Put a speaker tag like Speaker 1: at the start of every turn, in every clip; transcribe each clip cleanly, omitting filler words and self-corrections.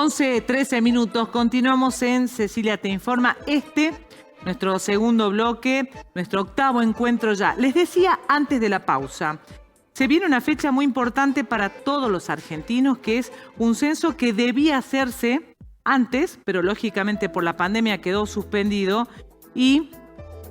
Speaker 1: 11:13 minutos. Continuamos en Cecilia Te Informa. Nuestro segundo bloque, nuestro octavo encuentro ya. Les decía antes de la pausa, se viene una fecha muy importante para todos los argentinos, que es un censo que debía hacerse antes, pero lógicamente por la pandemia quedó suspendido y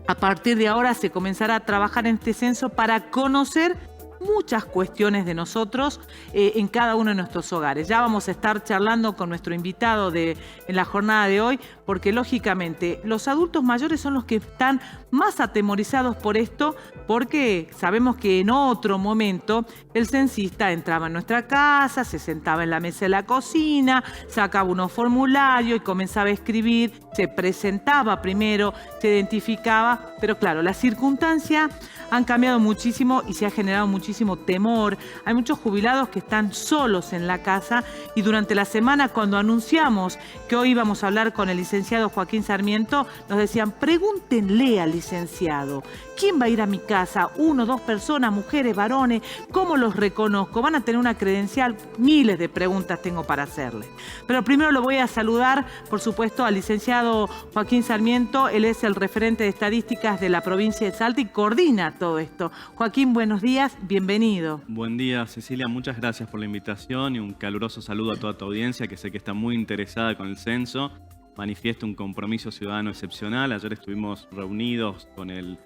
Speaker 1: a partir de ahora se comenzará a trabajar en este censo para conocer muchas cuestiones de nosotros en cada uno de nuestros hogares. Ya vamos a estar charlando con nuestro invitado en la jornada de hoy, porque lógicamente los adultos mayores son los que están más atemorizados por esto, porque sabemos que en otro momento el censista entraba en nuestra casa, se sentaba en la mesa de la cocina, sacaba unos formularios y comenzaba a escribir, se presentaba primero, se identificaba, pero claro, las circunstancias han cambiado muchísimo y se ha generado muchísimo temor. Hay muchos jubilados que están solos en la casa y durante la semana, cuando anunciamos que hoy íbamos a hablar con el licenciado Joaquín Sarmiento, nos decían, pregúntenle al licenciado, ¿quién va a ir a mi casa? 1, 2 personas, mujeres, varones, ¿cómo los reconozco? ¿Van a tener una credencial? Miles de preguntas tengo para hacerle. Pero primero lo voy a saludar, por supuesto, al licenciado Joaquín Sarmiento. Él es el referente de estadísticas de la provincia de Salta y coordina todo esto. Joaquín, buenos días, bienvenido.
Speaker 2: Buen día, Cecilia, muchas gracias por la invitación y un caluroso saludo a toda tu audiencia que sé que está muy interesada con el censo. Manifiesta un compromiso ciudadano excepcional. Ayer estuvimos reunidos con el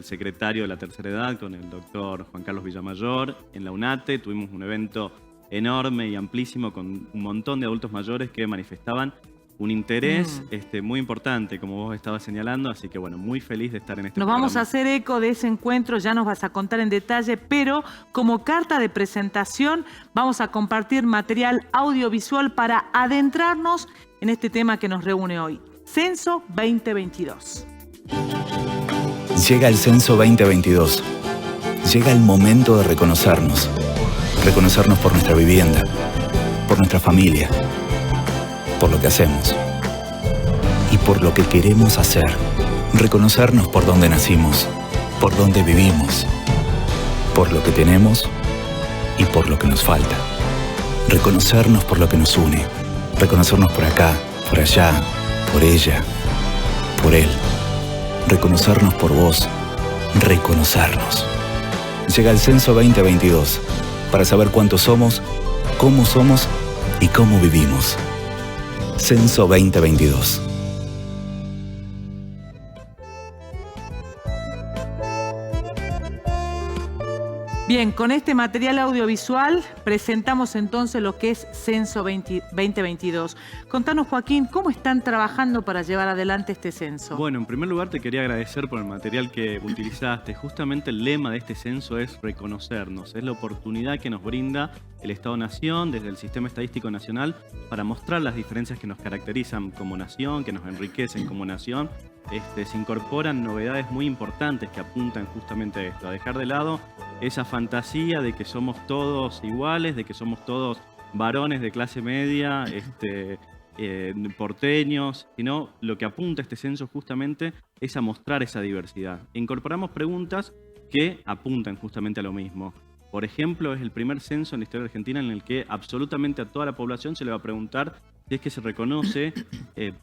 Speaker 2: secretario de la tercera edad, con el doctor Juan Carlos Villamayor, en la UNATE. Tuvimos un evento enorme y amplísimo con un montón de adultos mayores que manifestaban un interés muy importante, como vos estabas señalando, así que bueno, muy feliz de estar en este programa.
Speaker 1: Nos vamos a hacer eco de ese encuentro, ya nos vas a contar en detalle, pero como carta de presentación vamos a compartir material audiovisual para adentrarnos en este tema que nos reúne hoy, Censo 2022.
Speaker 3: Llega el Censo 2022. Llega el momento de reconocernos. Reconocernos por nuestra vivienda, por nuestra familia, por lo que hacemos y por lo que queremos hacer. Reconocernos por dónde nacimos, por dónde vivimos, por lo que tenemos y por lo que nos falta. Reconocernos por lo que nos une. Reconocernos por acá, por allá, por ella, por él. Reconocernos por vos. Reconocernos. Llega el Censo 2022 para saber cuántos somos y cómo vivimos. Censo 2022.
Speaker 1: Bien, con este material audiovisual presentamos entonces lo que es Censo 2022. Contanos, Joaquín, ¿cómo están trabajando para llevar adelante este censo?
Speaker 2: Bueno, en primer lugar te quería agradecer por el material que utilizaste. Justamente el lema de este censo es reconocernos. Es la oportunidad que nos brinda el Estado-Nación desde el Sistema Estadístico Nacional para mostrar las diferencias que nos caracterizan como nación, que nos enriquecen como nación. Se incorporan novedades muy importantes que apuntan justamente a esto, a dejar de lado esa fantasía de que somos todos iguales, de que somos todos varones de clase media, porteños, sino lo que apunta este censo justamente es a mostrar esa diversidad. Incorporamos preguntas que apuntan justamente a lo mismo. Por ejemplo, es el primer censo en la historia argentina en el que absolutamente a toda la población se le va a preguntar si es que se reconoce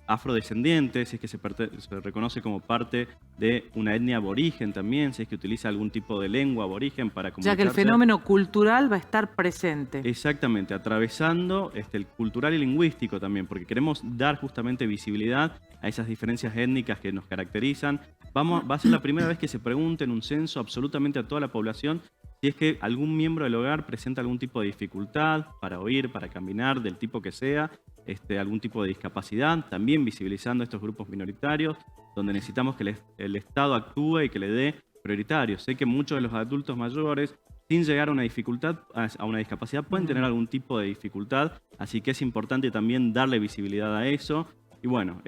Speaker 2: afrodescendiente, si es que se reconoce como parte de una etnia aborigen también, si es que utiliza algún tipo de lengua aborigen para comunicarse.
Speaker 1: Ya que el fenómeno cultural va a estar presente.
Speaker 2: Exactamente, atravesando el cultural y lingüístico también, porque queremos dar justamente visibilidad a esas diferencias étnicas que nos caracterizan. Va a ser la primera vez que se pregunte en un censo absolutamente a toda la población si es que algún miembro del hogar presenta algún tipo de dificultad para oír, para caminar, del tipo que sea, algún tipo de discapacidad, también visibilizando estos grupos minoritarios, donde necesitamos que el Estado actúe y que le dé prioritario. Sé que muchos de los adultos mayores, sin llegar a una dificultad, a una discapacidad, pueden tener algún tipo de dificultad, así que es importante también darle visibilidad a eso. Y bueno,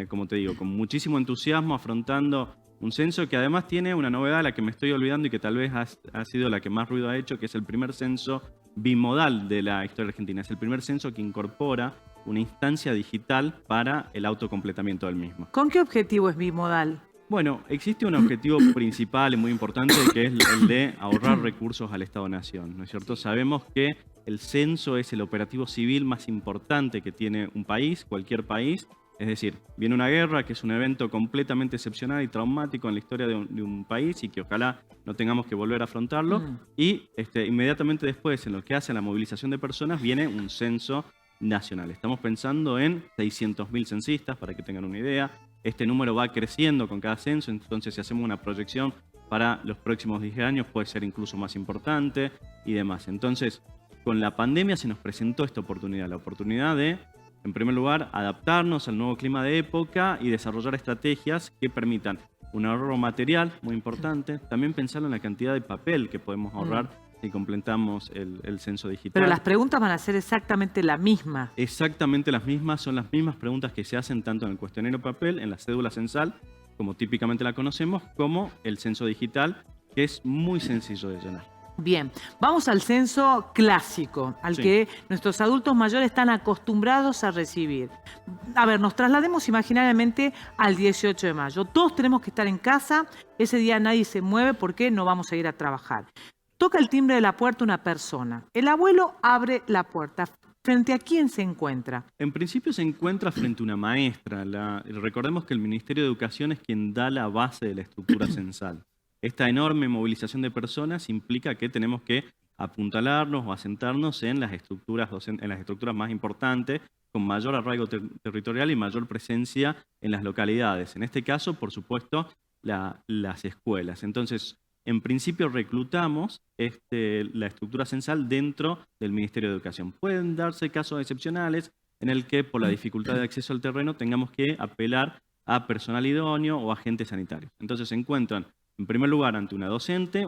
Speaker 2: como te digo, con muchísimo entusiasmo afrontando un censo que además tiene una novedad a la que me estoy olvidando y que tal vez ha sido la que más ruido ha hecho, que es el primer censo bimodal de la historia argentina. Es el primer censo que incorpora una instancia digital para el autocompletamiento del mismo.
Speaker 1: ¿Con qué objetivo es bimodal?
Speaker 2: Bueno, existe un objetivo principal y muy importante que es el de ahorrar recursos al Estado-Nación, ¿no es cierto? Sabemos que el censo es el operativo civil más importante que tiene un país, cualquier país. Es decir, viene una guerra que es un evento completamente excepcional y traumático en la historia de un país y que ojalá no tengamos que volver a afrontarlo. Y inmediatamente después, en lo que hace a la movilización de personas, viene un censo nacional. Estamos pensando en 600.000 censistas, para que tengan una idea. Este número va creciendo con cada censo, entonces si hacemos una proyección para los próximos 10 años puede ser incluso más importante y demás. Entonces, con la pandemia se nos presentó esta oportunidad, la oportunidad de, en primer lugar, adaptarnos al nuevo clima de época y desarrollar estrategias que permitan un ahorro material muy importante. También pensar en la cantidad de papel que podemos ahorrar si completamos el censo digital.
Speaker 1: Pero las preguntas van a ser exactamente la misma.
Speaker 2: Exactamente las mismas, son las mismas preguntas que se hacen tanto en el cuestionario papel, en la cédula censal, como típicamente la conocemos, como el censo digital, que es muy sencillo de llenar.
Speaker 1: Bien, vamos al censo clásico, al que nuestros adultos mayores están acostumbrados a recibir. A ver, nos traslademos imaginariamente al 18 de mayo. Todos tenemos que estar en casa, ese día nadie se mueve porque no vamos a ir a trabajar. Toca el timbre de la puerta una persona. El abuelo abre la puerta. ¿Frente a quién se encuentra?
Speaker 2: En principio se encuentra frente a una maestra. Recordemos que el Ministerio de Educación es quien da la base de la estructura censal. Esta enorme movilización de personas implica que tenemos que apuntalarnos o asentarnos en las estructuras más importantes, con mayor arraigo territorial y mayor presencia en las localidades. En este caso, por supuesto, las escuelas. Entonces, en principio reclutamos la estructura censal dentro del Ministerio de Educación. Pueden darse casos excepcionales en el que por la dificultad de acceso al terreno tengamos que apelar a personal idóneo o agentes sanitarios. Entonces se encuentran en primer lugar ante una docente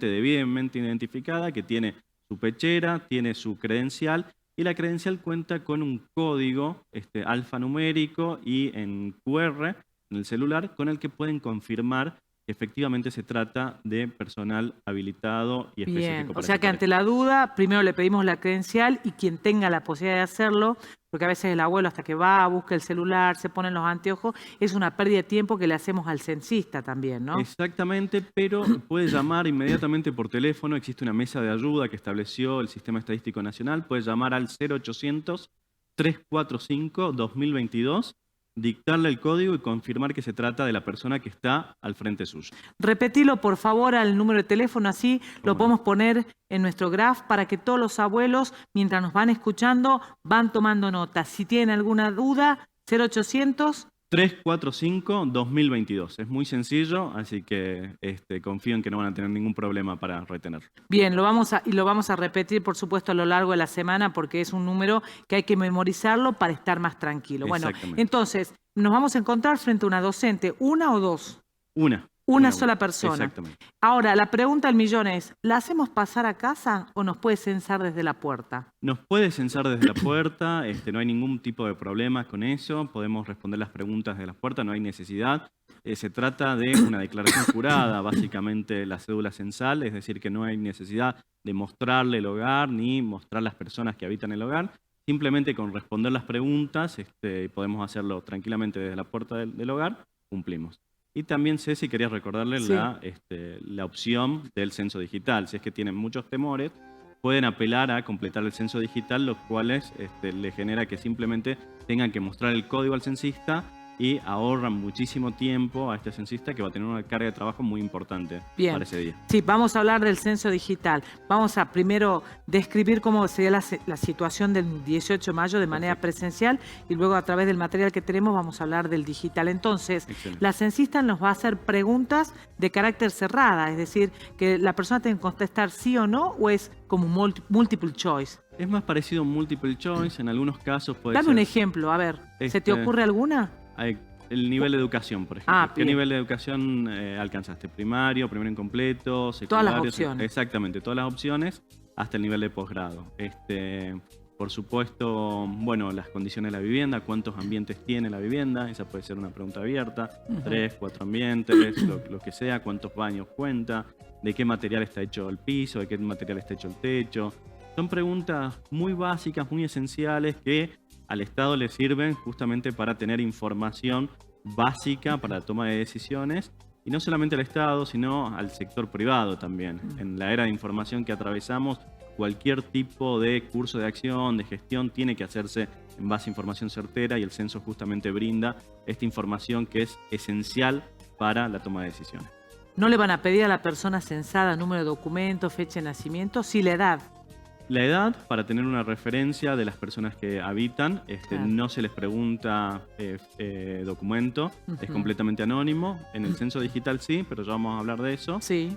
Speaker 2: debidamente identificada que tiene su pechera, tiene su credencial y la credencial cuenta con un código alfanumérico y en QR en el celular con el que pueden confirmar que efectivamente se trata de personal habilitado y específico.
Speaker 1: Bien, o sea que ante la duda, primero le pedimos la credencial y quien tenga la posibilidad de hacerlo, porque a veces el abuelo hasta que va, busca el celular, se pone los anteojos, es una pérdida de tiempo que le hacemos al censista también, ¿no?
Speaker 2: Exactamente, pero puede llamar inmediatamente por teléfono, existe una mesa de ayuda que estableció el Sistema Estadístico Nacional, puede llamar al 0800-345-2022, dictarle el código y confirmar que se trata de la persona que está al frente suyo.
Speaker 1: Repetilo, por favor, al número de teléfono, así lo podemos poner en nuestro graph para que todos los abuelos, mientras nos van escuchando, van tomando notas. Si tienen alguna duda, 0800...
Speaker 2: 345-2022. Es muy sencillo, así que confío en que no van a tener ningún problema para retenerlo.
Speaker 1: Bien, lo vamos a repetir, por supuesto, a lo largo de la semana, porque es un número que hay que memorizarlo para estar más tranquilo. Bueno, entonces, nos vamos a encontrar frente a una docente, ¿una o dos? Una sola persona.
Speaker 2: Exactamente.
Speaker 1: Ahora, la pregunta del millón es, ¿la hacemos pasar a casa o nos puede censar desde la puerta?
Speaker 2: Nos puede censar desde la puerta, no hay ningún tipo de problema con eso, podemos responder las preguntas desde la puerta, no hay necesidad. Se trata de una declaración jurada, básicamente la cédula censal, es decir, que no hay necesidad de mostrarle el hogar ni mostrar las personas que habitan el hogar. Simplemente con responder las preguntas, podemos hacerlo tranquilamente desde la puerta del hogar, cumplimos. Y también, Ceci, quería recordarle la opción del censo digital. Si es que tienen muchos temores, pueden apelar a completar el censo digital, los cuales le genera que simplemente tengan que mostrar el código al censista y ahorran muchísimo tiempo a este censista que va a tener una carga de trabajo muy importante para ese día.
Speaker 1: Sí, vamos a hablar del censo digital. Vamos a primero describir cómo sería la situación del 18 de mayo de manera presencial y luego a través del material que tenemos vamos a hablar del digital. Entonces, la censista nos va a hacer preguntas de carácter cerrada, es decir, que la persona tiene que contestar sí o no o es como multiple choice.
Speaker 2: Es más parecido a multiple choice, en algunos casos puede ser...
Speaker 1: Dame un ejemplo, a ver, ¿se te ocurre alguna?
Speaker 2: El nivel de educación, por ejemplo. ¿Qué nivel de educación alcanzaste? ¿Primario, primero incompleto, secundario?
Speaker 1: Todas las opciones.
Speaker 2: Exactamente, todas las opciones hasta el nivel de posgrado. Por supuesto, bueno, las condiciones de la vivienda, cuántos ambientes tiene la vivienda, esa puede ser una pregunta abierta, 3, 4 ambientes, lo que sea, cuántos baños cuenta, de qué material está hecho el piso, de qué material está hecho el techo. Son preguntas muy básicas, muy esenciales que al Estado le sirven justamente para tener información básica para la toma de decisiones, y no solamente al Estado, sino al sector privado también. En la era de información que atravesamos, cualquier tipo de curso de acción, de gestión, tiene que hacerse en base a información certera, y el censo justamente brinda esta información que es esencial para la toma de decisiones.
Speaker 1: No le van a pedir a la persona censada número de documento, fecha de nacimiento, sí la edad.
Speaker 2: La edad, para tener una referencia de las personas que habitan,
Speaker 1: Claro.
Speaker 2: no se les pregunta documento, es completamente anónimo. En el censo digital sí, pero ya vamos a hablar de eso.
Speaker 1: Sí.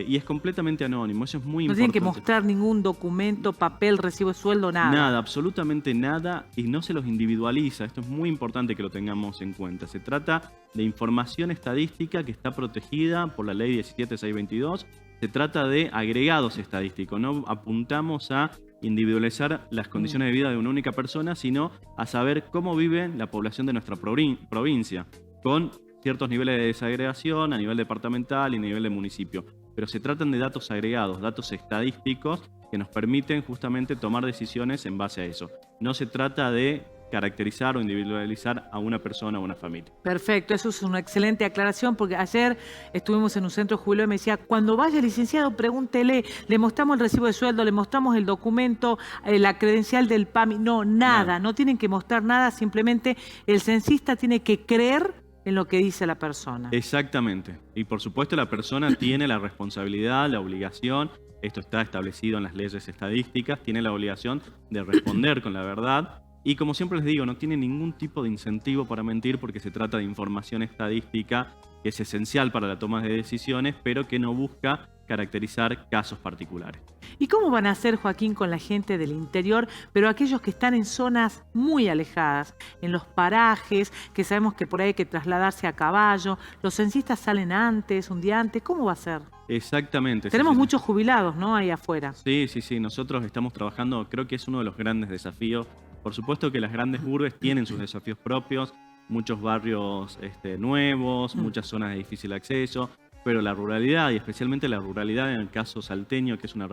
Speaker 2: Y es completamente anónimo, eso es muy
Speaker 1: No
Speaker 2: importante.
Speaker 1: tienen que mostrar ningún documento, papel, recibo de sueldo, nada.
Speaker 2: Nada, absolutamente nada, y no se los individualiza. Esto es muy importante que lo tengamos en cuenta. Se trata de información estadística que está protegida por la ley 17622. Se trata de agregados estadísticos. No apuntamos a individualizar las condiciones de vida de una única persona, sino a saber cómo vive la población de nuestra provincia, con ciertos niveles de desagregación a nivel departamental y a nivel de municipio. Pero se tratan de datos agregados, datos estadísticos que nos permiten justamente tomar decisiones en base a eso. No se trata de caracterizar o individualizar a una persona o una familia.
Speaker 1: Perfecto, eso es una excelente aclaración, porque ayer estuvimos en un centro jubilado y me decía, cuando vaya licenciado, pregúntele, le mostramos el recibo de sueldo, le mostramos el documento, la credencial del PAMI. No, nada, no tienen que mostrar nada, simplemente el censista tiene que creer en lo que dice la persona.
Speaker 2: Exactamente. Y por supuesto la persona tiene la responsabilidad, la obligación, esto está establecido en las leyes estadísticas, tiene la obligación de responder con la verdad. Y como siempre les digo, no tiene ningún tipo de incentivo para mentir, porque se trata de información estadística que es esencial para la toma de decisiones, pero que no busca caracterizar casos particulares.
Speaker 1: ¿Y cómo van a hacer, Joaquín, con la gente del interior, pero aquellos que están en zonas muy alejadas, en los parajes, que sabemos que por ahí hay que trasladarse a caballo? ¿Los censistas salen antes, un día antes? ¿Cómo va a ser?
Speaker 2: Exactamente.
Speaker 1: Tenemos
Speaker 2: Cecilia.
Speaker 1: muchos jubilados, ¿no?, ahí afuera.
Speaker 2: Sí. Nosotros estamos trabajando, creo que es uno de los grandes desafíos. Por supuesto que las grandes urbes tienen sus desafíos propios, muchos barrios nuevos, muchas zonas de difícil acceso, pero la ruralidad, y especialmente la ruralidad en el caso salteño, que es una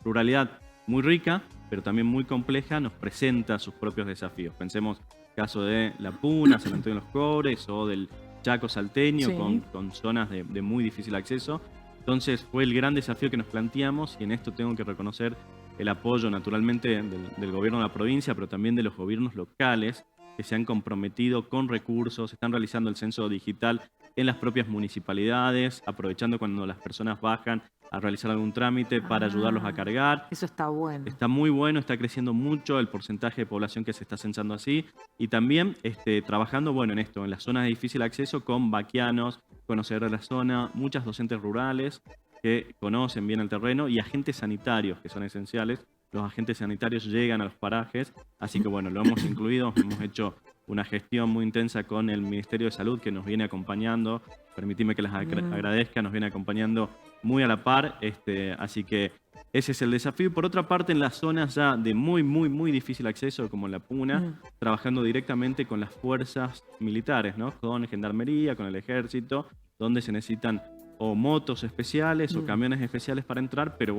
Speaker 2: ruralidad muy rica, pero también muy compleja, nos presenta sus propios desafíos. Pensemos caso de La Puna, San Antonio de los Cobres, o del Chaco salteño,
Speaker 1: Sí.
Speaker 2: con zonas de muy difícil acceso. Entonces fue el gran desafío que nos planteamos, y en esto tengo que reconocer el apoyo naturalmente del gobierno de la provincia, pero también de los gobiernos locales, que se han comprometido con recursos, están realizando el censo digital en las propias municipalidades, aprovechando cuando las personas bajan a realizar algún trámite para ayudarlos a cargar.
Speaker 1: Eso está bueno.
Speaker 2: Está muy bueno, está creciendo mucho el porcentaje de población que se está censando así, y también trabajando en esto, en las zonas de difícil acceso, con vaquianos, conocer la zona, muchas docentes rurales que conocen bien el terreno, y agentes sanitarios que son esenciales. Los agentes sanitarios llegan a los parajes, así que lo hemos incluido, hemos hecho una gestión muy intensa con el Ministerio de Salud, que nos viene acompañando, permitime que les agradezca, nos viene acompañando muy a la par, así que ese es el desafío. Por otra parte, en las zonas ya de muy difícil acceso, como La Puna, trabajando directamente con las fuerzas militares, ¿no? Con Gendarmería, con el Ejército, donde se necesitan o motos especiales o camiones especiales para entrar, pero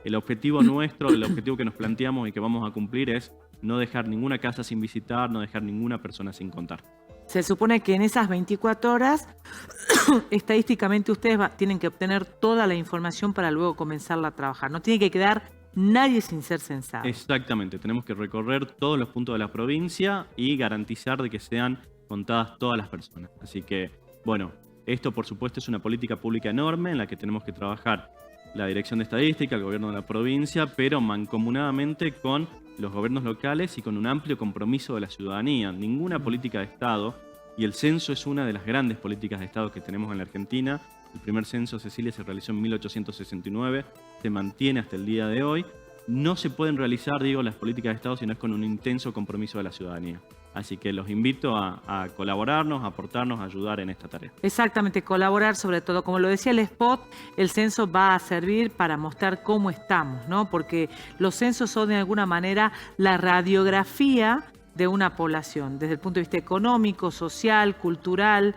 Speaker 2: el objetivo nuestro, el objetivo que nos planteamos y que vamos a cumplir es no dejar ninguna casa sin visitar, no dejar ninguna persona sin contar.
Speaker 1: Se supone que en esas 24 horas, estadísticamente ustedes tienen que obtener toda la información para luego comenzarla a trabajar. No tiene que quedar nadie sin ser censado.
Speaker 2: Exactamente, tenemos que recorrer todos los puntos de la provincia y garantizar de que sean contadas todas las personas. Así que, esto por supuesto es una política pública enorme en la que tenemos que trabajar la Dirección de Estadística, el gobierno de la provincia, pero mancomunadamente con los gobiernos locales y con un amplio compromiso de la ciudadanía. Ninguna política de Estado, y el censo es una de las grandes políticas de Estado que tenemos en la Argentina. El primer censo, Cecilia, se realizó en 1869, se mantiene hasta el día de hoy. No se pueden realizar, las políticas de Estado si no es con un intenso compromiso de la ciudadanía. Así que los invito a colaborarnos, a aportarnos, a ayudar en esta tarea.
Speaker 1: Exactamente, colaborar sobre todo. Como lo decía el spot, el censo va a servir para mostrar cómo estamos, ¿no? Porque los censos son de alguna manera la radiografía de una población, desde el punto de vista económico, social, cultural,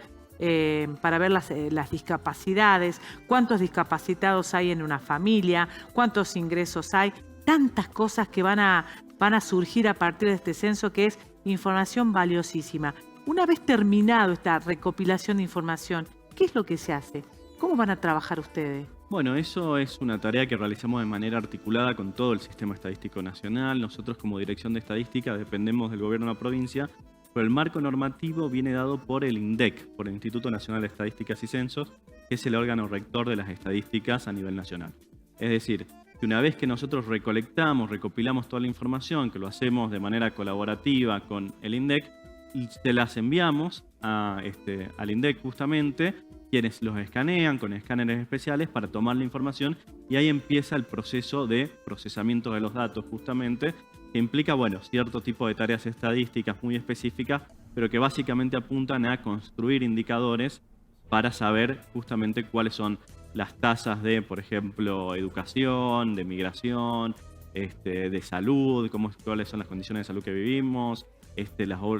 Speaker 1: para ver las discapacidades, cuántos discapacitados hay en una familia, cuántos ingresos hay, tantas cosas que van a surgir a partir de este censo, que es información valiosísima. Una vez terminado esta recopilación de información, ¿qué es lo que se hace? ¿Cómo van a trabajar ustedes?
Speaker 2: Bueno, eso es una tarea que realizamos de manera articulada con todo el Sistema Estadístico Nacional. Nosotros como Dirección de Estadística dependemos del gobierno de la provincia, pero el marco normativo viene dado por el INDEC, por el Instituto Nacional de Estadísticas y Censos, que es el órgano rector de las estadísticas a nivel nacional. Es decir, que una vez que nosotros recolectamos, recopilamos toda la información, que lo hacemos de manera colaborativa con el INDEC, y se las enviamos al INDEC justamente, quienes los escanean con escáneres especiales para tomar la información, y ahí empieza el proceso de procesamiento de los datos justamente, que implica, bueno, cierto tipo de tareas estadísticas muy específicas, pero que básicamente apuntan a construir indicadores para saber justamente cuáles son las tasas de, por ejemplo, educación, de migración, de salud, cuáles son las condiciones de salud que vivimos,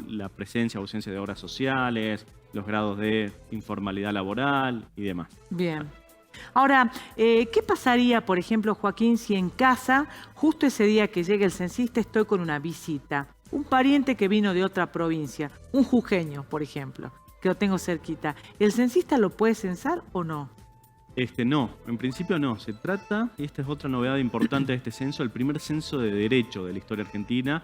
Speaker 2: la presencia o ausencia de obras sociales, los grados de informalidad laboral y demás.
Speaker 1: Bien. Ahora, ¿qué pasaría, por ejemplo, Joaquín, si en casa, justo ese día que llegue el censista, estoy con una visita? Un pariente que vino de otra provincia, un jujeño, por ejemplo, que lo tengo cerquita. ¿El censista lo puede censar o no?
Speaker 2: No, en principio no. Se trata, y esta es otra novedad importante de este censo, el primer censo de derecho de la historia argentina,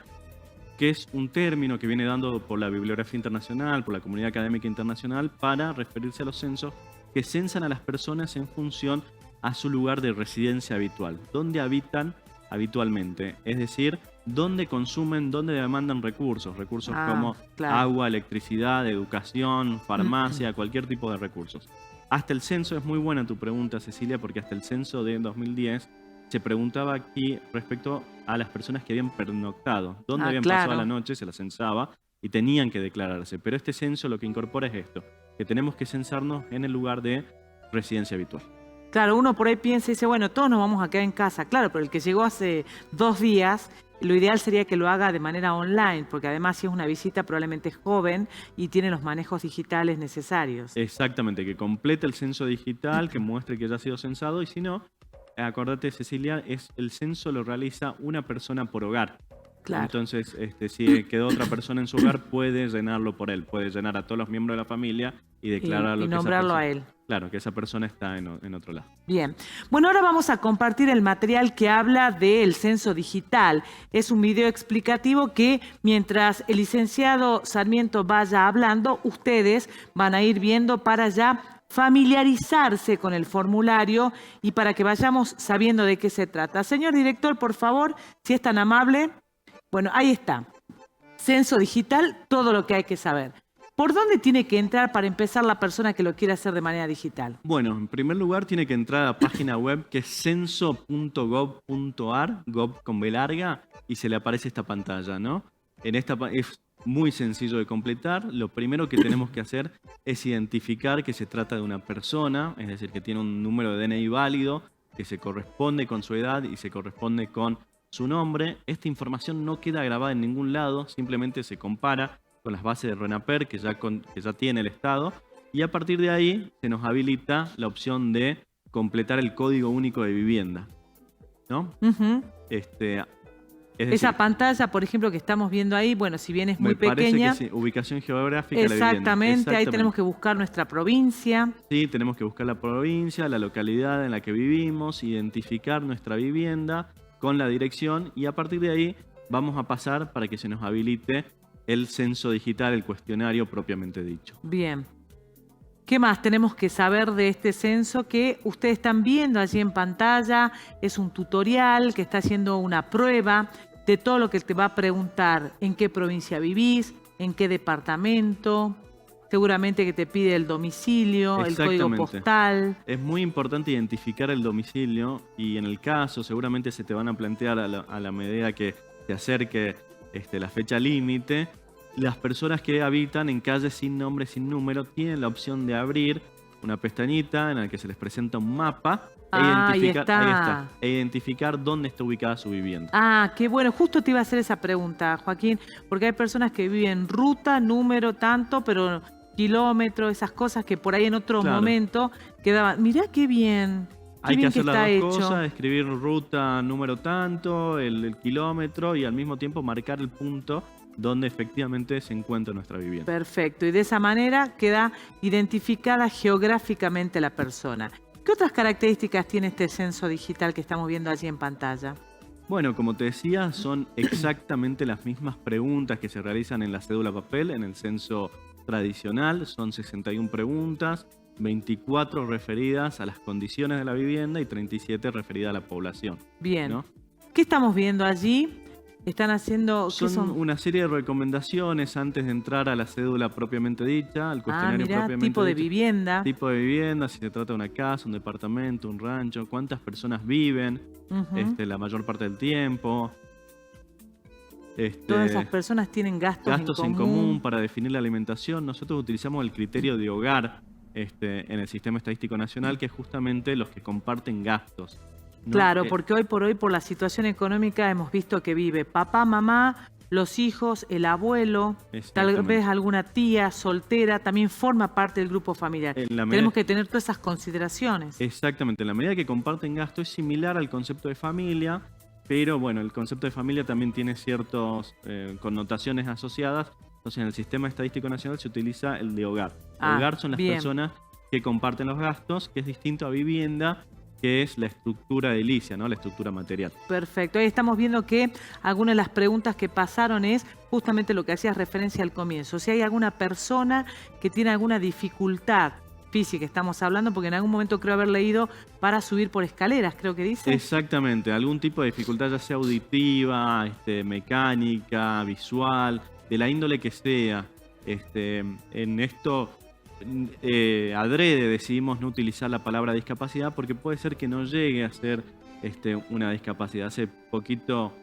Speaker 2: que es un término que viene dando por la bibliografía internacional, por la comunidad académica internacional, para referirse a los censos que censan a las personas en función a su lugar de residencia habitual, donde habitan habitualmente, es decir, donde consumen, donde demandan recursos como
Speaker 1: claro.
Speaker 2: Agua, electricidad, educación, farmacia, cualquier tipo de recursos. Hasta el censo, es muy buena tu pregunta, Cecilia, porque hasta el censo de 2010 se preguntaba aquí respecto a las personas que habían pernoctado, dónde habían pasado la noche, se las censaba y tenían que declararse. Pero este censo lo que incorpora es esto, que tenemos que censarnos en el lugar de residencia habitual.
Speaker 1: Claro, uno por ahí piensa y dice, bueno, todos nos vamos a quedar en casa. Claro, pero el que llegó hace 2 días, lo ideal sería que lo haga de manera online, porque además si es una visita probablemente es joven y tiene los manejos digitales necesarios.
Speaker 2: Exactamente, que complete el censo digital, que muestre que ya ha sido censado, y si no, acordate, Cecilia, el censo lo realiza una persona por hogar.
Speaker 1: Claro.
Speaker 2: Entonces, si quedó otra persona en su hogar, puede llenarlo por él, puede llenar a todos los miembros de la familia y declararlo.
Speaker 1: Y nombrarlo a él.
Speaker 2: Claro, que esa persona está en otro lado.
Speaker 1: Bien. Bueno, ahora vamos a compartir el material que habla del censo digital. Es un video explicativo que mientras el licenciado Sarmiento vaya hablando, ustedes van a ir viendo para ya familiarizarse con el formulario y para que vayamos sabiendo de qué se trata. Señor director, por favor, si es tan amable. Bueno, ahí está. Censo digital, todo lo que hay que saber. ¿Por dónde tiene que entrar para empezar la persona que lo quiere hacer de manera digital?
Speaker 2: Bueno, en primer lugar tiene que entrar a la página web que es censo.gov.ar, gov con B larga, y se le aparece esta pantalla, ¿no? Es muy sencillo de completar. Lo primero que tenemos que hacer es identificar que se trata de una persona, es decir, que tiene un número de DNI válido, que se corresponde con su edad y se corresponde con su nombre. Esta información no queda grabada en ningún lado, simplemente se compara con las bases de RENAPER que ya tiene el Estado, y a partir de ahí se nos habilita la opción de completar el código único de vivienda, ¿no?
Speaker 1: Esa pantalla, por ejemplo, que estamos viendo ahí, bueno, si bien es muy pequeña.
Speaker 2: Que sí, ubicación geográfica de la vivienda.
Speaker 1: Exactamente, ahí tenemos que buscar nuestra provincia.
Speaker 2: Sí, tenemos que buscar la provincia, la localidad en la que vivimos, identificar nuestra vivienda con la dirección, y a partir de ahí vamos a pasar para que se nos habilite el censo digital, el cuestionario propiamente dicho.
Speaker 1: Bien. ¿Qué más tenemos que saber de este censo que ustedes están viendo allí en pantalla? Es un tutorial que está haciendo una prueba de todo lo que te va a preguntar. ¿En qué provincia vivís? ¿En qué departamento? Seguramente que te pide el domicilio, el código postal.
Speaker 2: Es muy importante identificar el domicilio, y en el caso seguramente se te van a plantear a la medida que se acerque la fecha límite. Las personas que habitan en calles sin nombre, sin número, tienen la opción de abrir una pestañita en la que se les presenta un mapa e identificar dónde está ubicada su vivienda.
Speaker 1: Ah, qué bueno. Justo te iba a hacer esa pregunta, Joaquín, porque hay personas que viven ruta, número, tanto, pero kilómetro, esas cosas que por ahí en otro momento quedaban. Mirá qué bien.
Speaker 2: Hay que hacer las dos cosas, escribir ruta, número tanto, el kilómetro, y al mismo tiempo marcar el punto donde efectivamente se encuentra nuestra vivienda.
Speaker 1: Perfecto. Y de esa manera queda identificada geográficamente la persona. ¿Qué otras características tiene este censo digital que estamos viendo allí en pantalla?
Speaker 2: Bueno, como te decía, son exactamente las mismas preguntas que se realizan en la cédula papel, en el censo tradicional. Son 61 preguntas, 24 referidas a las condiciones de la vivienda y 37 referidas a la población.
Speaker 1: Bien.
Speaker 2: ¿no?
Speaker 1: ¿Qué estamos viendo allí? Están haciendo... ¿qué
Speaker 2: Son una serie de recomendaciones antes de entrar a la cédula propiamente dicha, al cuestionario
Speaker 1: mirá,
Speaker 2: propiamente
Speaker 1: tipo de
Speaker 2: dicho.
Speaker 1: vivienda.
Speaker 2: Tipo de vivienda, si se trata de una casa, un departamento, un rancho, cuántas personas viven,
Speaker 1: Ujú.
Speaker 2: la mayor parte del tiempo.
Speaker 1: Todas esas personas tienen gastos
Speaker 2: en común para definir la alimentación. Nosotros utilizamos el criterio de hogar en el Sistema Estadístico Nacional, que es justamente los que comparten gastos. ¿no?
Speaker 1: Claro, porque hoy por la situación económica hemos visto que vive papá, mamá, los hijos, el abuelo, tal
Speaker 2: Exactamente.
Speaker 1: vez alguna tía soltera, también forma parte del grupo familiar.
Speaker 2: En la medida-
Speaker 1: Tenemos que tener todas esas consideraciones.
Speaker 2: Exactamente, en la medida que comparten gasto es similar al concepto de familia, pero bueno, el concepto de familia también tiene ciertas connotaciones asociadas. Entonces en el Sistema Estadístico Nacional se utiliza el de hogar. Hogar son las
Speaker 1: bien.
Speaker 2: personas que comparten los gastos, que es distinto a vivienda, que es la estructura edilicia, ¿no? La estructura material.
Speaker 1: Perfecto. Ahí estamos viendo que algunas de las preguntas que pasaron es justamente lo que hacías referencia al comienzo. Si hay alguna persona que tiene alguna dificultad física, estamos hablando, porque en algún momento creo haber leído para subir por escaleras, creo que dice.
Speaker 2: Exactamente, algún tipo de dificultad, ya sea auditiva, mecánica, visual, de la índole que sea. En esto, adrede decidimos no utilizar la palabra discapacidad porque puede ser que no llegue a ser una discapacidad. Hace poquito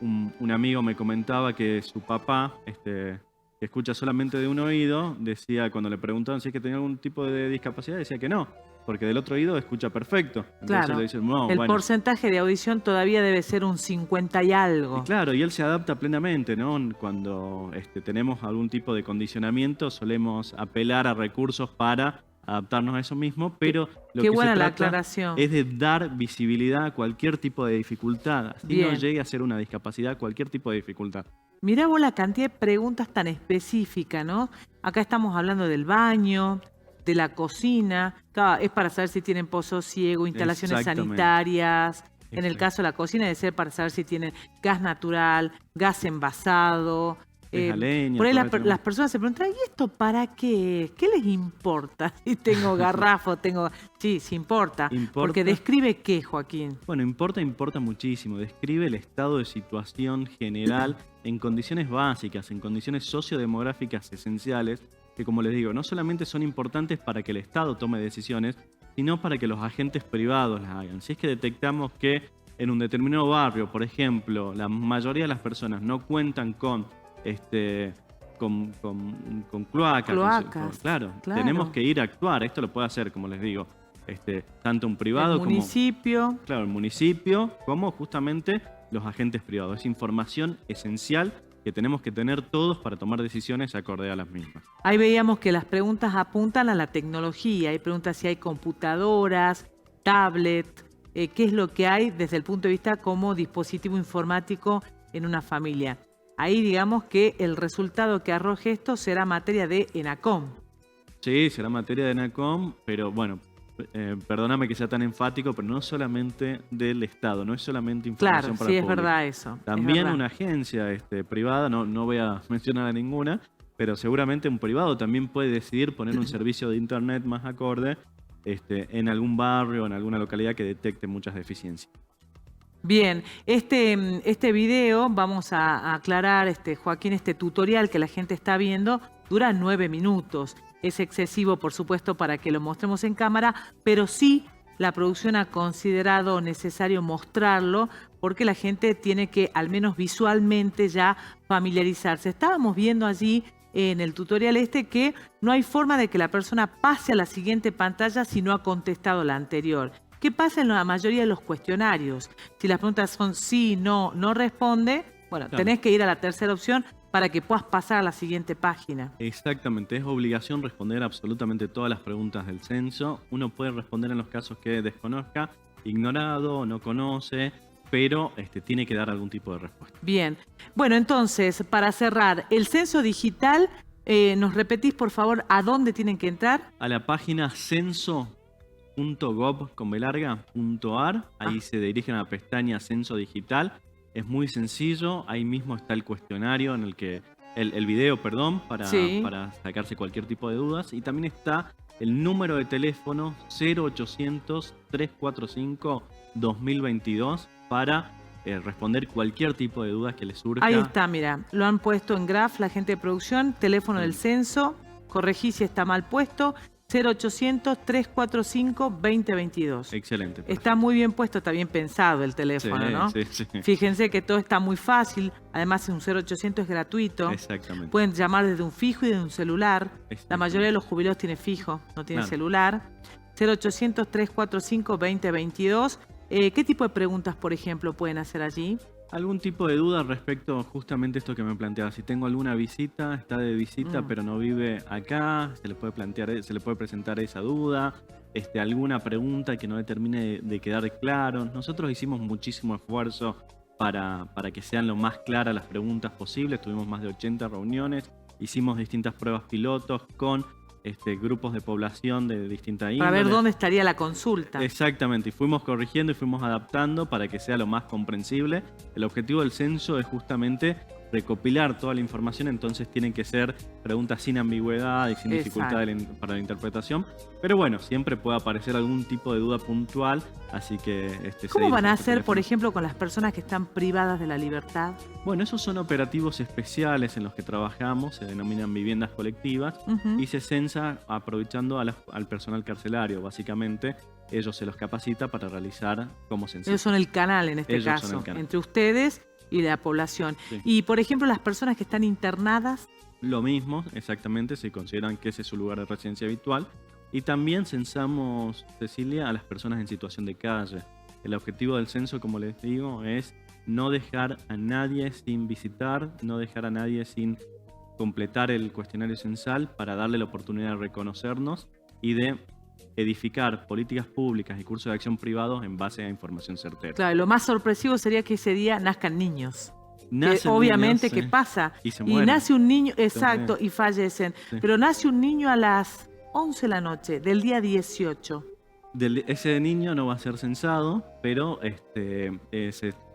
Speaker 2: un amigo me comentaba que su papá, que escucha solamente de un oído, decía, cuando le preguntaban si es que tenía algún tipo de discapacidad, decía que no, porque del otro oído escucha perfecto. Entonces
Speaker 1: Claro,
Speaker 2: le dicen, no,
Speaker 1: el
Speaker 2: bueno.
Speaker 1: porcentaje de audición todavía debe ser un 50 y algo.
Speaker 2: Y claro, y él se adapta plenamente, ¿no? Cuando tenemos algún tipo de condicionamiento, solemos apelar a recursos para adaptarnos a eso mismo, pero lo
Speaker 1: Qué
Speaker 2: que
Speaker 1: buena
Speaker 2: se
Speaker 1: la
Speaker 2: trata
Speaker 1: aclaración.
Speaker 2: es de dar visibilidad a cualquier tipo de dificultad, así
Speaker 1: Bien.
Speaker 2: no llegue a ser una discapacidad, cualquier tipo de dificultad.
Speaker 1: Mirá vos la cantidad de preguntas tan específicas, ¿no? Acá estamos hablando del baño, de la cocina. Claro, es para saber si tienen pozo ciego, instalaciones
Speaker 2: Exactamente.
Speaker 1: sanitarias. En el
Speaker 2: Exacto.
Speaker 1: caso de la cocina debe ser para saber si tienen gas natural, gas envasado.
Speaker 2: Es a leña,
Speaker 1: por ahí
Speaker 2: todavía tenemos-
Speaker 1: las personas se preguntan, ¿y esto para qué? ¿Qué les importa? Si tengo garrafo, tengo... Sí, sí importa.
Speaker 2: Importa.
Speaker 1: Porque describe qué, Joaquín.
Speaker 2: Bueno, importa muchísimo. Describe el estado de situación general en condiciones básicas, en condiciones sociodemográficas esenciales, que como les digo, no solamente son importantes para que el Estado tome decisiones, sino para que los agentes privados las hagan. Si es que detectamos que en un determinado barrio, por ejemplo, la mayoría de las personas no cuentan con cloacas.
Speaker 1: Cloacas,
Speaker 2: Claro,
Speaker 1: claro.
Speaker 2: tenemos que ir a actuar. Esto lo puede hacer, como les digo, tanto un privado
Speaker 1: El
Speaker 2: como...
Speaker 1: municipio.
Speaker 2: Claro, el municipio, como justamente los agentes privados. Es información esencial que tenemos que tener todos para tomar decisiones acorde a las mismas.
Speaker 1: Ahí veíamos que las preguntas apuntan a la tecnología. Hay preguntas si hay computadoras, tablet, qué es lo que hay desde el punto de vista como dispositivo informático en una familia. Ahí digamos que el resultado que arroje esto será materia de ENACOM.
Speaker 2: Sí, será materia de ENACOM, pero bueno, perdóname que sea tan enfático, pero no solamente del Estado, no es solamente información
Speaker 1: Claro,
Speaker 2: para
Speaker 1: sí,
Speaker 2: el
Speaker 1: es
Speaker 2: público.
Speaker 1: verdad eso. es
Speaker 2: También
Speaker 1: verdad.
Speaker 2: una agencia privada, no voy a mencionar a ninguna, pero seguramente un privado también puede decidir poner un servicio de internet más acorde en algún barrio, en alguna localidad que detecte muchas deficiencias.
Speaker 1: Bien, este video, vamos a aclarar, Joaquín, este tutorial que la gente está viendo, dura 9 minutos. Es excesivo, por supuesto, para que lo mostremos en cámara, pero sí la producción ha considerado necesario mostrarlo porque la gente tiene que, al menos visualmente, ya familiarizarse. Estábamos viendo allí en el tutorial que no hay forma de que la persona pase a la siguiente pantalla si no ha contestado la anterior. ¿Qué pasa en la mayoría de los cuestionarios? Si las preguntas son sí, no responde, bueno,
Speaker 2: Claro.
Speaker 1: tenés que ir a la tercera opción para que puedas pasar a la siguiente página.
Speaker 2: Exactamente, es obligación responder absolutamente todas las preguntas del censo. Uno puede responder en los casos que desconozca, ignorado, no conoce, pero tiene que dar algún tipo de respuesta.
Speaker 1: Bien. Bueno, entonces, para cerrar, el censo digital, ¿nos repetís, por favor, a dónde tienen que entrar?
Speaker 2: A la página censo.gov.ar, ahí se dirigen a la pestaña Censo Digital. Es muy sencillo, ahí mismo está el cuestionario en el que el video, perdón, para sacarse cualquier tipo de dudas. Y también está el número de teléfono 0800-345-2022 para responder cualquier tipo de dudas que les surja.
Speaker 1: Ahí está, mira, lo han puesto en graph la gente de producción, teléfono del censo, corregí si está mal puesto, 0800-345-2022.
Speaker 2: Excelente. Perfecto.
Speaker 1: Está muy bien puesto, está bien pensado el teléfono, ¿no?
Speaker 2: Sí.
Speaker 1: Fíjense que todo está muy fácil, además un 0800 es gratuito.
Speaker 2: Exactamente.
Speaker 1: Pueden llamar desde un fijo y desde un celular. La mayoría de los jubilados tiene fijo, no tiene celular. 0800-345-2022. ¿Qué tipo de preguntas, por ejemplo, pueden hacer allí?
Speaker 2: ¿Algún tipo de duda respecto justamente a esto que me planteaba? Si tengo alguna visita, está de visita pero no vive acá, se le puede plantear, se le puede presentar esa duda, alguna pregunta que no le termine de quedar claro. Nosotros hicimos muchísimo esfuerzo para que sean lo más claras las preguntas posibles. Tuvimos más de 80 reuniones, hicimos distintas pruebas pilotos con grupos de población de distinta índole.
Speaker 1: Para ver dónde estaría la consulta.
Speaker 2: Exactamente, y fuimos corrigiendo y fuimos adaptando para que sea lo más comprensible. El objetivo del censo es justamente recopilar toda la información, entonces tienen que ser preguntas sin ambigüedad y sin dificultad para la interpretación. Pero bueno, siempre puede aparecer algún tipo de duda puntual, así que...
Speaker 1: ¿Cómo van a hacer, por ejemplo, con las personas que están privadas de la libertad?
Speaker 2: Bueno, esos son operativos especiales en los que trabajamos, se denominan viviendas colectivas, y se censa aprovechando al personal carcelario, básicamente. Ellos se los capacita para realizar como censo.
Speaker 1: Ellos son el canal en este caso, entre ustedes y la población. Sí. Y, por ejemplo, las personas que están internadas.
Speaker 2: Lo mismo, exactamente, se consideran que ese es su lugar de residencia habitual. Y también censamos, Cecilia, a las personas en situación de calle. El objetivo del censo, como les digo, es no dejar a nadie sin visitar, no dejar a nadie sin completar el cuestionario censal para darle la oportunidad de reconocernos y de edificar políticas públicas y cursos de acción privados en base a información certera.
Speaker 1: Claro, lo más sorpresivo sería que ese día nazcan niños. Obviamente niños, que pasa. Y nace un niño, exacto, y fallecen. Sí. Pero nace un niño a las 11 de la noche del día 18.
Speaker 2: Ese niño no va a ser censado, pero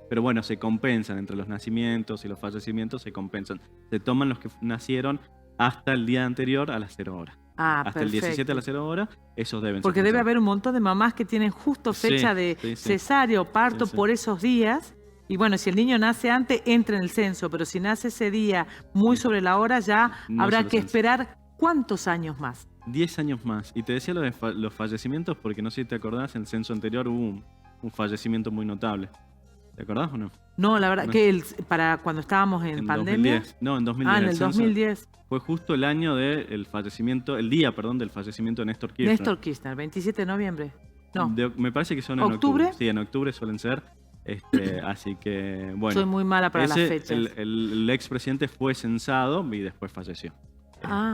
Speaker 2: pero bueno, se compensan entre los nacimientos y los fallecimientos, se compensan. Se toman los que nacieron hasta el día anterior a las 0 horas. Hasta perfecto. El 17 a las 0 horas, esos deben ser.
Speaker 1: Porque debe haber un montón de mamás que tienen justo fecha de cesárea o parto por esos días. Y bueno, si el niño nace antes, entra en el censo. Pero si nace ese día muy sobre la hora, ya habrá que esperar ¿cuántos años más?
Speaker 2: 10 años más. Y te decía lo de los fallecimientos porque no sé si te acordás, en el censo anterior hubo un fallecimiento muy notable. ¿Te acordás o no?
Speaker 1: No, la verdad que para cuando estábamos en pandemia.
Speaker 2: 2010. No, en 2010.
Speaker 1: En el 2010.
Speaker 2: Fue justo el año del fallecimiento, el día, perdón, del fallecimiento de Néstor Kirchner.
Speaker 1: Néstor Kirchner, 27 de noviembre. No.
Speaker 2: Me parece que son en octubre. Sí, en octubre suelen ser. Así que, bueno.
Speaker 1: Soy muy mala para las fechas.
Speaker 2: El expresidente fue censado y después falleció.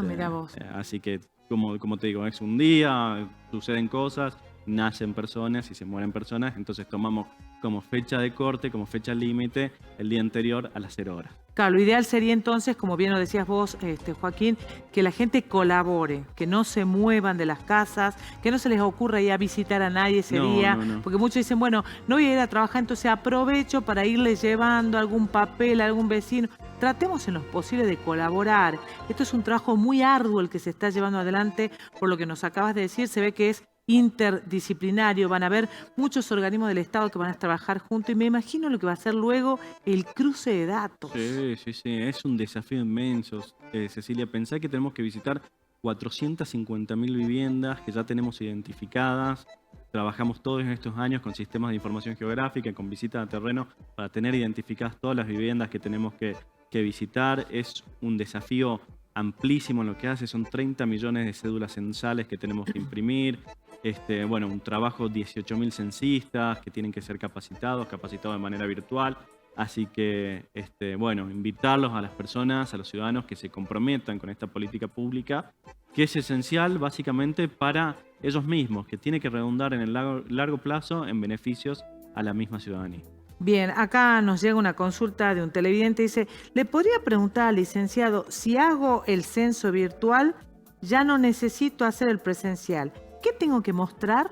Speaker 1: Mira vos.
Speaker 2: Así que, como te digo, es un día, suceden cosas, nacen personas y se mueren personas, entonces tomamos como fecha de corte, como fecha límite, el día anterior a las 0 horas.
Speaker 1: Claro, lo ideal sería entonces, como bien lo decías vos, Joaquín, que la gente colabore, que no se muevan de las casas, que no se les ocurra ir a visitar a nadie ese día, no. Porque muchos dicen, bueno, no voy a ir a trabajar, entonces aprovecho para irle llevando algún papel a algún vecino. Tratemos en lo posible de colaborar. Esto es un trabajo muy arduo el que se está llevando adelante, por lo que nos acabas de decir, se ve que es interdisciplinario, van a haber muchos organismos del Estado que van a trabajar juntos y me imagino lo que va a ser luego el cruce de datos.
Speaker 2: Sí, es un desafío inmenso. Cecilia, pensá que tenemos que visitar 450.000 viviendas que ya tenemos identificadas. Trabajamos todos estos años con sistemas de información geográfica, con visitas a terreno para tener identificadas todas las viviendas que tenemos que visitar. Es un desafío amplísimo en lo que hace, son 30 millones de cédulas censales que tenemos que imprimir. Un trabajo 18.000 censistas que tienen que ser capacitados de manera virtual. Así que, invitarlos a las personas, a los ciudadanos que se comprometan con esta política pública, que es esencial básicamente para ellos mismos, que tiene que redundar en el largo plazo en beneficios a la misma ciudadanía.
Speaker 1: Bien, acá nos llega una consulta de un televidente. Dice, ¿le podría preguntar al licenciado si hago el censo virtual, ya no necesito hacer el presencial? ¿Qué tengo que mostrar?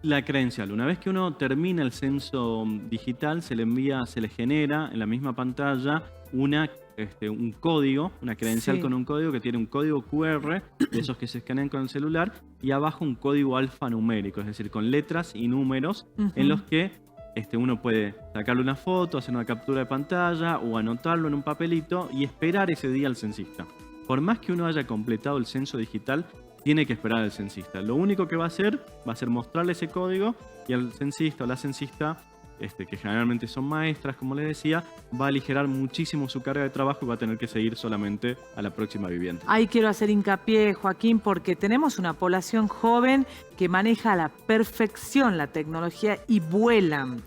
Speaker 2: La credencial. Una vez que uno termina el censo digital, se le genera en la misma pantalla un código, una credencial
Speaker 1: Sí.
Speaker 2: con un código que tiene un código QR, de esos que se escanean con el celular, y abajo un código alfanumérico, es decir, con letras y números en los que uno puede sacarle una foto, hacer una captura de pantalla o anotarlo en un papelito y esperar ese día al censista. Por más que uno haya completado el censo digital, tiene que esperar al censista. Lo único que va a ser mostrarle ese código y al censista o la censista, que generalmente son maestras, como les decía, va a aligerar muchísimo su carga de trabajo y va a tener que seguir solamente a la próxima vivienda.
Speaker 1: Ahí quiero hacer hincapié, Joaquín, porque tenemos una población joven que maneja a la perfección la tecnología y vuelan.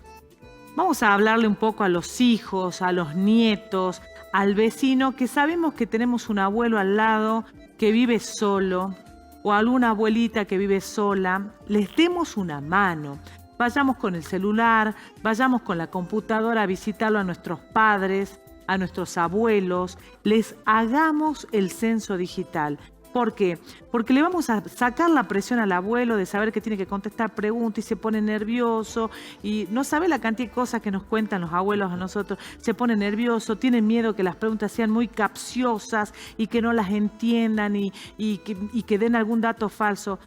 Speaker 1: Vamos a hablarle un poco a los hijos, a los nietos, al vecino, que sabemos que tenemos un abuelo al lado que vive solo o alguna abuelita que vive sola. Les demos una mano. Vayamos con el celular, vayamos con la computadora a visitarlo a nuestros padres, a nuestros abuelos, les hagamos el censo digital. ¿Por qué? Porque le vamos a sacar la presión al abuelo de saber que tiene que contestar preguntas y se pone nervioso y no sabe la cantidad de cosas que nos cuentan los abuelos a nosotros. Se pone nervioso, tiene miedo que las preguntas sean muy capciosas y que no las entiendan y que den algún dato falso.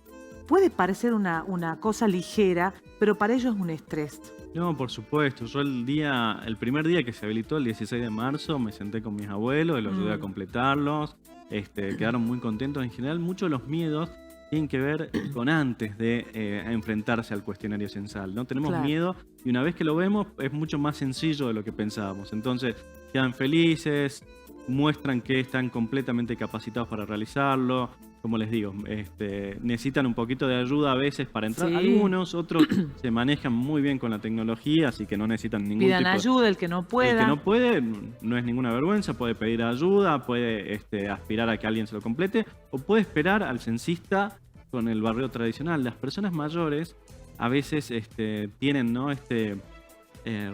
Speaker 1: Puede parecer una cosa ligera, pero para ellos es un estrés.
Speaker 2: No, por supuesto. Yo el primer día que se habilitó, el 16 de marzo, me senté con mis abuelos y los ayudé a completarlos. Quedaron muy contentos. En general, muchos de los miedos tienen que ver con antes de enfrentarse al cuestionario censal, ¿no? Tenemos
Speaker 1: Claro.
Speaker 2: miedo y una vez que lo vemos es mucho más sencillo de lo que pensábamos. Entonces, quedan felices, muestran que están completamente capacitados para realizarlo. Como les digo, necesitan un poquito de ayuda a veces para entrar.
Speaker 1: Sí.
Speaker 2: Algunos, otros se manejan muy bien con la tecnología, así que no necesitan ningún
Speaker 1: Pidan
Speaker 2: tipo de...
Speaker 1: ayuda, el que no pueda.
Speaker 2: El que no puede, no es ninguna vergüenza, puede pedir ayuda, puede aspirar a que alguien se lo complete, o puede esperar al censista con el barreo tradicional. Las personas mayores a veces tienen, ¿no?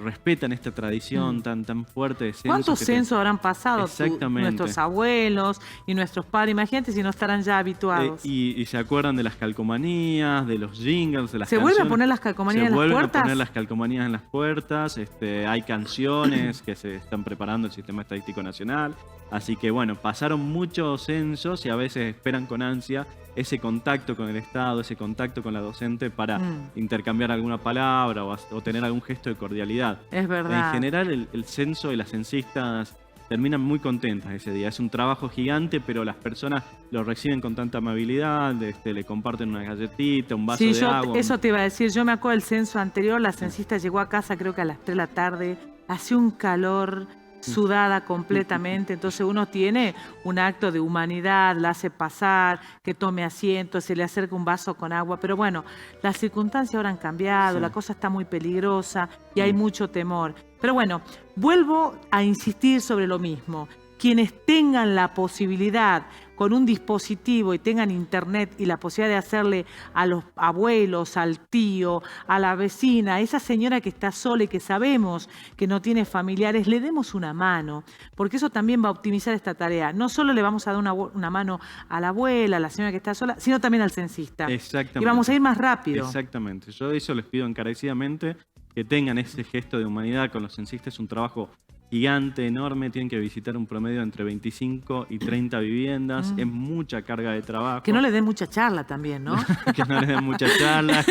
Speaker 2: Respetan esta tradición tan fuerte de censo.
Speaker 1: ¿Cuántos
Speaker 2: que
Speaker 1: censos habrán pasado
Speaker 2: Exactamente.
Speaker 1: nuestros abuelos y nuestros padres? Imagínate si no estarán ya habituados.
Speaker 2: Y se acuerdan de las calcomanías, de los jingles, de las
Speaker 1: ¿Se vuelven a
Speaker 2: canciones.
Speaker 1: poner las calcomanías
Speaker 2: Se
Speaker 1: en las
Speaker 2: vuelven
Speaker 1: puertas?
Speaker 2: a poner las calcomanías en las puertas. Hay canciones que se están preparando el Sistema Estadístico Nacional. Así que bueno, pasaron muchos censos y a veces esperan con ansia ese contacto con el Estado, ese contacto con la docente para intercambiar alguna palabra o tener algún gesto de cordialidad.
Speaker 1: Es verdad.
Speaker 2: En general, el censo y las censistas terminan muy contentas ese día. Es un trabajo gigante, pero las personas lo reciben con tanta amabilidad, le comparten una galletita, un vaso
Speaker 1: Sí,
Speaker 2: de agua.
Speaker 1: eso te iba a decir. Yo me acuerdo del censo anterior, la censista llegó a casa creo que a las 3 de la tarde, hacía un calor, sudada completamente, entonces uno tiene un acto de humanidad, la hace pasar, que tome asiento, se le acerca un vaso con agua, pero bueno, las circunstancias ahora han cambiado,
Speaker 2: Sí.
Speaker 1: la cosa está muy peligrosa y hay mucho temor. Pero bueno, vuelvo a insistir sobre lo mismo. Quienes tengan la posibilidad con un dispositivo y tengan internet y la posibilidad de hacerle a los abuelos, al tío, a la vecina, a esa señora que está sola y que sabemos que no tiene familiares, le demos una mano, porque eso también va a optimizar esta tarea. No solo le vamos a dar una mano a la abuela, a la señora que está sola, sino también al censista.
Speaker 2: Exactamente.
Speaker 1: Y vamos a ir más rápido.
Speaker 2: Exactamente. Yo eso les pido encarecidamente, que tengan ese gesto de humanidad con los censistas. Es un trabajo gigante, enorme. Tienen que visitar un promedio entre 25 y 30 viviendas. Es mucha carga de trabajo.
Speaker 1: Que no le den mucha charla también, ¿no?
Speaker 2: Que no les den mucha charla.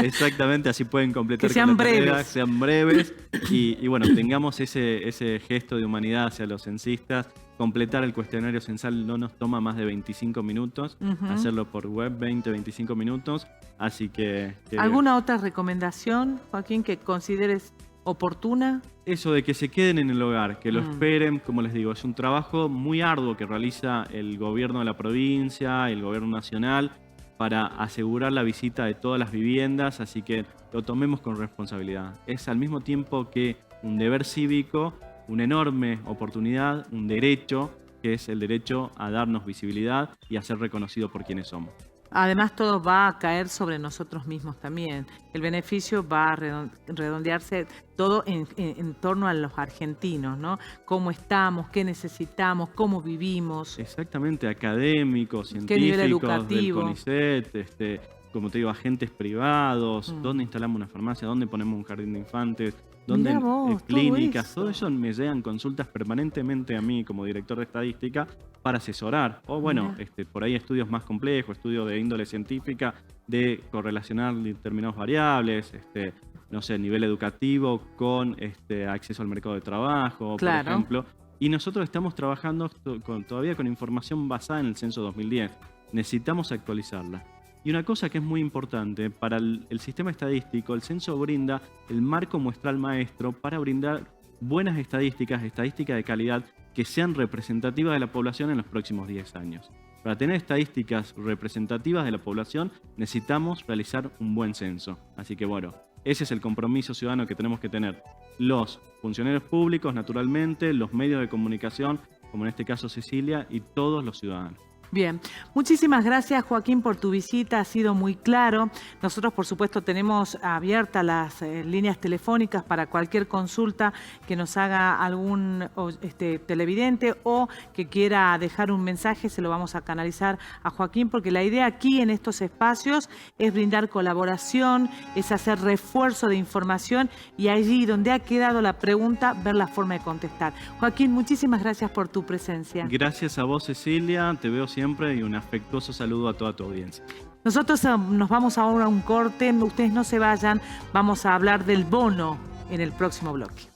Speaker 2: Exactamente, así pueden completar
Speaker 1: Que sean
Speaker 2: con la tarea,
Speaker 1: breves.
Speaker 2: que sean breves. Y bueno, tengamos ese gesto de humanidad hacia los censistas. Completar el cuestionario censal no nos toma más de 25 minutos. Hacerlo por web, 25 minutos. Así que
Speaker 1: ¿Alguna otra recomendación, Joaquín, que consideres oportuna?
Speaker 2: eso de que se queden en el hogar, que lo esperen, como les digo, es un trabajo muy arduo que realiza el gobierno de la provincia, el gobierno nacional, para asegurar la visita de todas las viviendas, así que lo tomemos con responsabilidad. Es al mismo tiempo que un deber cívico, una enorme oportunidad, un derecho, que es el derecho a darnos visibilidad y a ser reconocido por quienes somos.
Speaker 1: Además, todo va a caer sobre nosotros mismos también. El beneficio va a redondearse todo en torno a los argentinos, ¿no? Cómo estamos, qué necesitamos, cómo vivimos.
Speaker 2: Exactamente, académicos,
Speaker 1: ¿Qué nivel
Speaker 2: científicos, del
Speaker 1: educativo?
Speaker 2: CONICET, como te digo, agentes privados, dónde instalamos una farmacia, dónde ponemos un jardín de infantes, dónde
Speaker 1: Mirá vos,
Speaker 2: clínicas,
Speaker 1: todo
Speaker 2: todo eso me llegan consultas permanentemente a mí como director de estadística para asesorar. O bueno,
Speaker 1: Mirá.
Speaker 2: por ahí estudios más complejos, estudios de índole científica, de correlacionar determinadas variables, no sé, nivel educativo con acceso al mercado de trabajo,
Speaker 1: Claro.
Speaker 2: por ejemplo. Y nosotros estamos trabajando todavía con información basada en el censo 2010. Necesitamos actualizarla. Y una cosa que es muy importante, para el sistema estadístico, el censo brinda el marco muestral maestro para brindar buenas estadísticas de calidad que sean representativas de la población en los próximos 10 años. Para tener estadísticas representativas de la población necesitamos realizar un buen censo. Así que bueno, ese es el compromiso ciudadano que tenemos que tener. Los funcionarios públicos, naturalmente, los medios de comunicación, como en este caso Cecilia, y todos los ciudadanos.
Speaker 1: Bien, muchísimas gracias Joaquín por tu visita, ha sido muy claro. Nosotros por supuesto tenemos abiertas las líneas telefónicas para cualquier consulta que nos haga algún televidente o que quiera dejar un mensaje, se lo vamos a canalizar a Joaquín, porque la idea aquí en estos espacios es brindar colaboración, es hacer refuerzo de información y allí donde ha quedado la pregunta, ver la forma de contestar. Joaquín, muchísimas gracias por tu presencia.
Speaker 2: Gracias a vos, Cecilia, te veo siempre y un afectuoso saludo a toda tu audiencia.
Speaker 1: Nosotros nos vamos ahora a un corte, ustedes no se vayan, vamos a hablar del bono en el próximo bloque.